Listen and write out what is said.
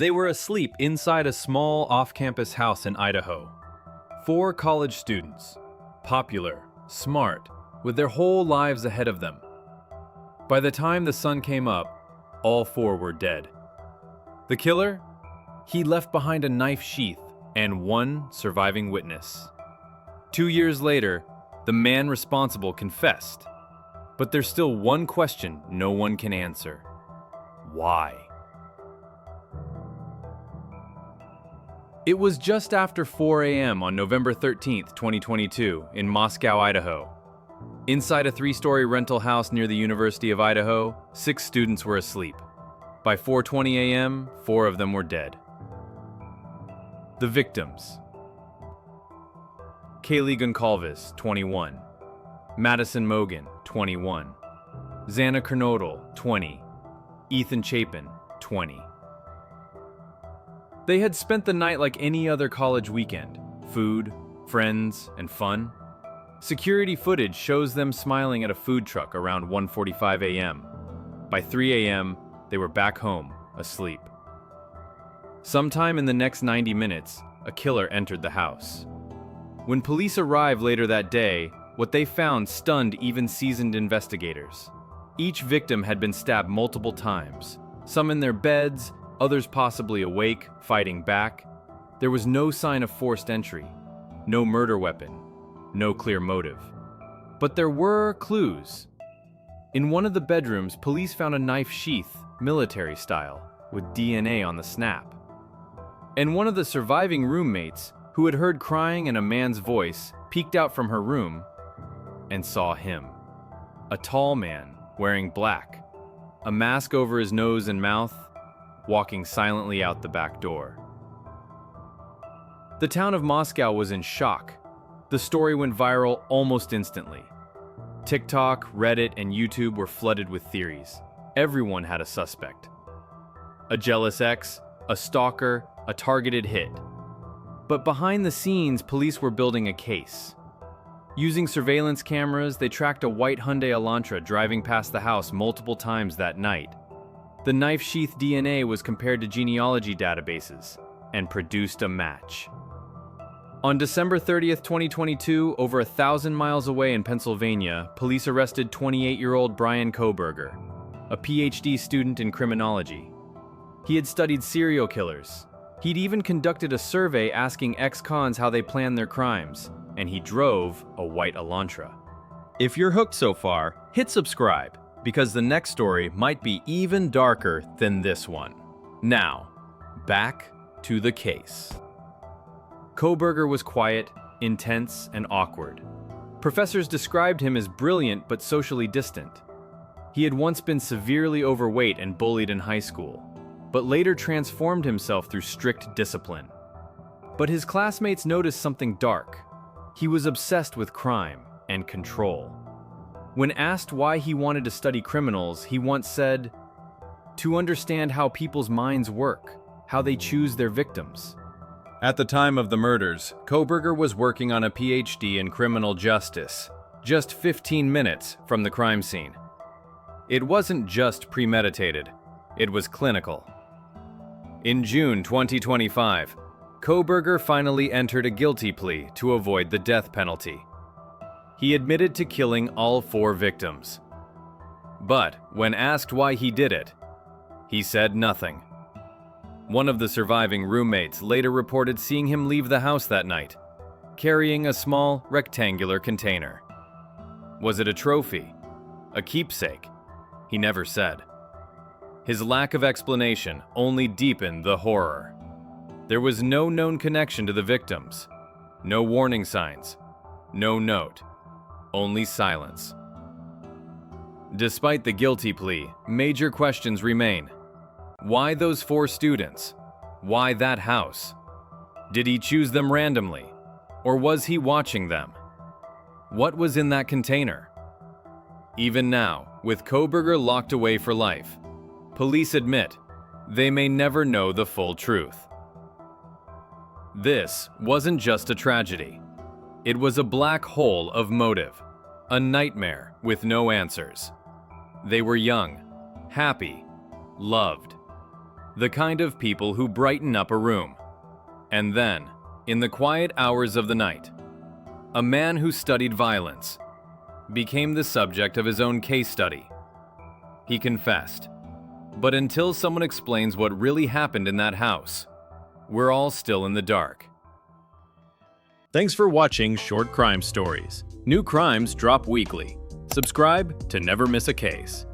They were asleep inside a small off-campus house in Idaho. 4 college students, popular, smart, with their whole lives ahead of them. By the time the sun came up, all 4 were dead. The killer? He left behind a knife sheath and 1 surviving witness. 2 years later, the man responsible confessed. But there's still one question no one can answer. Why? It was just after 4 a.m. on November 13th, 2022, in Moscow, Idaho. Inside a 3-story rental house near the University of Idaho, 6 students were asleep. By 4:20 a.m., 4 of them were dead. The victims: Kaylee Goncalves, 21. Madison Mogan, 21. Xana Kernodle, 20. Ethan Chapin, 20. They had spent the night like any other college weekend: food, friends, and fun. Security footage shows them smiling at a food truck around 1:45 a.m. By 3 a.m., they were back home, asleep. Sometime in the next 90 minutes, a killer entered the house. When police arrived later that day, what they found stunned even seasoned investigators. Each victim had been stabbed multiple times, some in their beds, others possibly awake, fighting back. There was no sign of forced entry, no murder weapon, no clear motive. But there were clues. In one of the bedrooms, police found a knife sheath, military style, with DNA on the snap. And one of the surviving roommates, who had heard crying and a man's voice, peeked out from her room and saw him. A tall man, wearing black, a mask over his nose and mouth, walking silently out the back door. The town of Moscow was in shock. The story went viral almost instantly. TikTok, Reddit, and YouTube were flooded with theories. Everyone had a suspect. A jealous ex, a stalker, a targeted hit. But behind the scenes, police were building a case. Using surveillance cameras, they tracked a white Hyundai Elantra driving past the house multiple times that night. The knife sheath DNA was compared to genealogy databases and produced a match. On December 30th, 2022, over 1,000 miles away in Pennsylvania, police arrested 28-year-old Bryan Kohberger, a PhD student in criminology. He had studied serial killers. He'd even conducted a survey asking ex-cons how they planned their crimes, and he drove a white Elantra. If you're hooked so far, hit subscribe, because the next story might be even darker than this one. Now, back to the case. Kohberger was quiet, intense, and awkward. Professors described him as brilliant but socially distant. He had once been severely overweight and bullied in high school, but later transformed himself through strict discipline. But his classmates noticed something dark. He was obsessed with crime and control. When asked why he wanted to study criminals, he once said, "To understand how people's minds work, how they choose their victims." At the time of the murders, Kohberger was working on a PhD in criminal justice, just 15 minutes from the crime scene. It wasn't just premeditated, it was clinical. In June 2025, Kohberger finally entered a guilty plea to avoid the death penalty. He admitted to killing all 4 victims. But when asked why he did it, he said nothing. One of the surviving roommates later reported seeing him leave the house that night, carrying a small, rectangular container. Was it a trophy? A keepsake? He never said. His lack of explanation only deepened the horror. There was no known connection to the victims, no warning signs, no note, only silence. Despite the guilty plea, major questions remain. Why those 4 students? Why that house? Did he choose them randomly? Or was he watching them? What was in that container? Even now, with Kohberger locked away for life, police admit they may never know the full truth. This wasn't just a tragedy. It was a black hole of motive, a nightmare with no answers. They were young, happy, loved. The kind of people who brighten up a room. And then, in the quiet hours of the night, a man who studied violence became the subject of his own case study. He confessed. But until someone explains what really happened in that house, we're all still in the dark. Thanks for watching Short Crime Stories. New crimes drop weekly. Subscribe to never miss a case.